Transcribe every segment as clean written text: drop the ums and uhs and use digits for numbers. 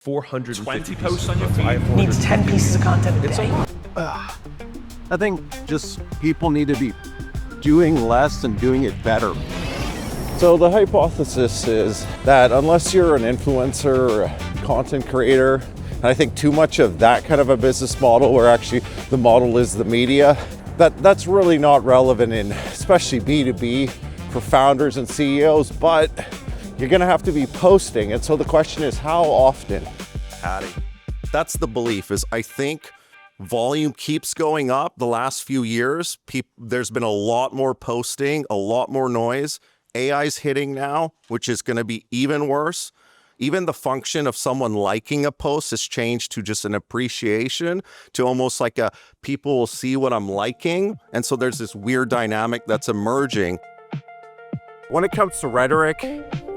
420 posts on your feed. Needs 10 pieces of content a day. I think just people need to be doing less and doing it better. So the hypothesis is that unless you're an influencer or a content creator, and I think too much of that kind of a business model where actually the model is the media, that's really not relevant in especially B2B for founders and CEOs, but you're gonna have to be posting. And so the question is, how often? Patty. That's the belief, is I think volume keeps going up the last few years. There's been a lot more posting, a lot more noise. AI's hitting now, which is gonna be even worse. Even the function of someone liking a post has changed to just an appreciation, to almost like a people will see what I'm liking. And so there's this weird dynamic that's emerging. When it comes to rhetoric,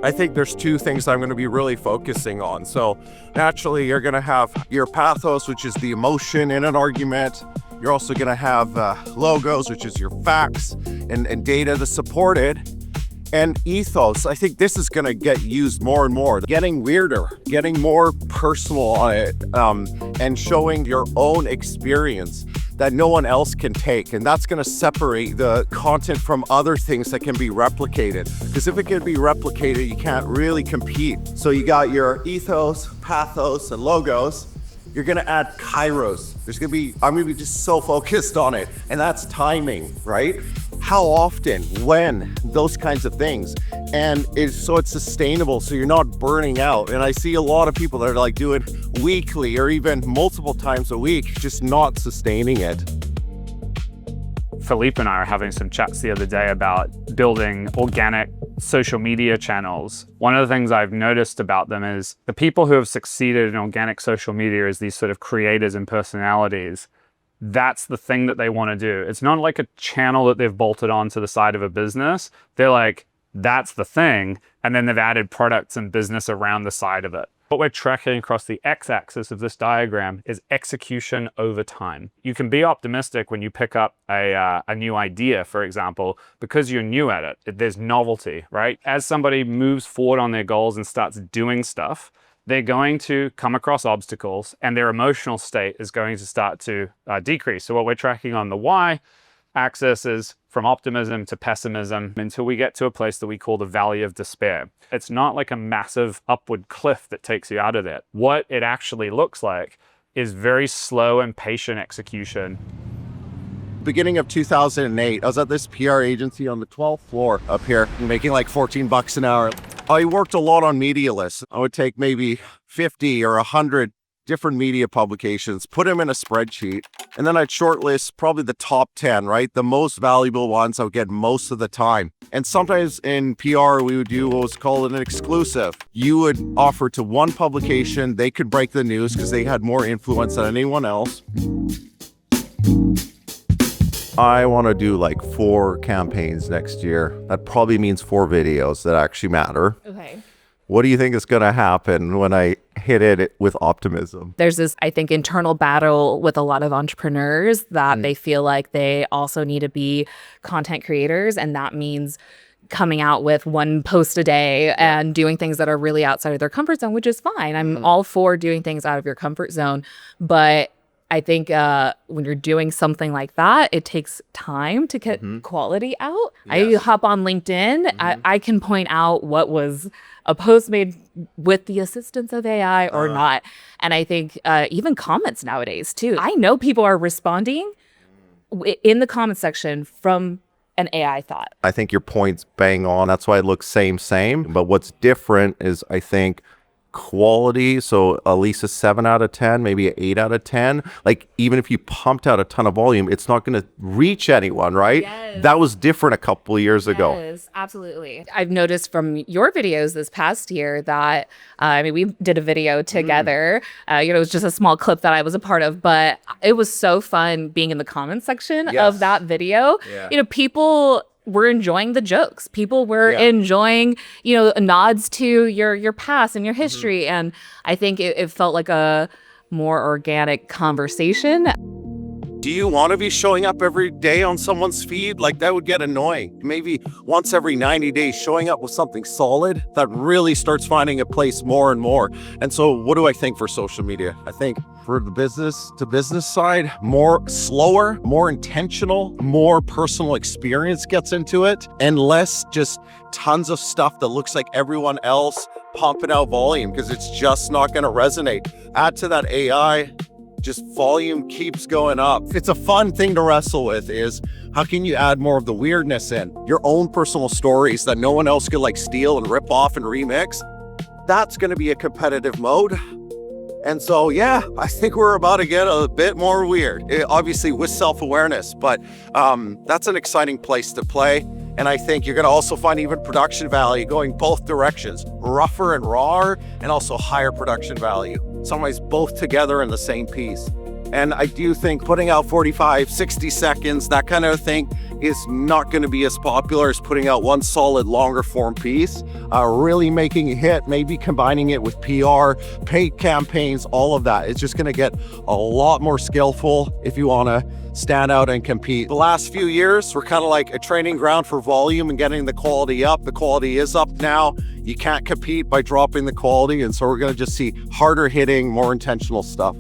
I think there's two things I'm going to be really focusing on. So naturally, you're going to have your pathos, which is the emotion in an argument. You're also going to have logos, which is your facts and data to support it. And ethos, I think this is going to get used more and more, getting weirder, getting more personal on it, and showing your own experience that no one else can take. And that's going to separate the content from other things that can be replicated. Because if it can be replicated, you can't really compete. So you got your ethos, pathos, and logos. You're going to add Kairos. I'm going to be just so focused on it. And that's timing, right? How often, when, those kinds of things. And so it's sustainable, so you're not burning out. And I see a lot of people that are like doing weekly or even multiple times a week, just not sustaining it. Philippe and I were having some chats the other day about building organic social media channels. One of the things I've noticed about them is the people who have succeeded in organic social media as these sort of creators and personalities, that's the thing that they want to do. It's not like a channel that they've bolted onto the side of a business. They're like, that's the thing. And then they've added products and business around the side of it. What we're tracking across the x-axis of this diagram is execution over time. You can be optimistic when you pick up a new idea, for example, because you're new at it. There's novelty, right? As somebody moves forward on their goals and starts doing stuff, they're going to come across obstacles and their emotional state is going to start to decrease. So what we're tracking on the y-axis is from optimism to pessimism until we get to a place that we call the valley of despair. It's not like a massive upward cliff that takes you out of it. What it actually looks like is very slow and patient execution. Beginning of 2008, I was at this PR agency on the 12th floor up here, making like $14 an hour. I worked a lot on media lists. I would take maybe 50 or 100 different media publications, put them in a spreadsheet, and then I'd shortlist probably the top 10, right? The most valuable ones I would get most of the time. And sometimes in PR, we would do what was called an exclusive. You would offer to one publication, they could break the news because they had more influence than anyone else. I want to do like 4 campaigns next year. That probably means 4 videos that actually matter. Okay. What do you think is going to happen when I hit it with optimism? There's this, I think, internal battle with a lot of entrepreneurs that they feel like they also need to be content creators. And that means coming out with 1 post a day and doing things that are really outside of their comfort zone, which is fine. I'm all for doing things out of your comfort zone. But I think when you're doing something like that, it takes time to get quality out. Yes. I hop on LinkedIn. I can point out what was a post made with the assistance of AI or not. And I think even comments nowadays, too. I know people are responding in the comment section from an AI thought. I think your point's bang on. That's why it looks same. But what's different is, I think, quality. So at least a 7 out of 10, maybe an 8 out of 10. Like, even if you pumped out a ton of volume, it's not going to reach anyone, right? Yes. That was different a couple of years ago. Yes, absolutely. I've noticed from your videos this past year that, we did a video together. It was just a small clip that I was a part of, but it was so fun being in the comments section of that video. Yeah. People were enjoying the jokes. People were enjoying, nods to your past and your history. And I think it felt like a more organic conversation. Do you want to be showing up every day on someone's feed? Like, that would get annoying. Maybe once every 90 days, showing up with something solid that really starts finding a place more and more. And so what do I think for social media? I think for the business to business side, more slower, more intentional, more personal experience gets into it, and less just tons of stuff that looks like everyone else pumping out volume, because it's just not going to resonate. Add to that AI, just volume keeps going up. It's a fun thing to wrestle with, is how can you add more of the weirdness in? Your own personal stories that no one else could like steal and rip off and remix. That's going to be a competitive mode. And so, yeah, I think we're about to get a bit more weird, obviously with self-awareness, but that's an exciting place to play. And I think you're going to also find even production value going both directions, rougher and rawer, and also higher production value. Sometimes both together in the same piece. And I do think putting out 45, 60 seconds, that kind of thing is not going to be as popular as putting out one solid longer form piece. Really making a hit, maybe combining it with PR, paid campaigns, all of that. It's just going to get a lot more skillful if you want to stand out and compete. The last few years were kind of like a training ground for volume and getting the quality up. The quality is up now. You can't compete by dropping the quality. And so we're going to just see harder hitting, more intentional stuff.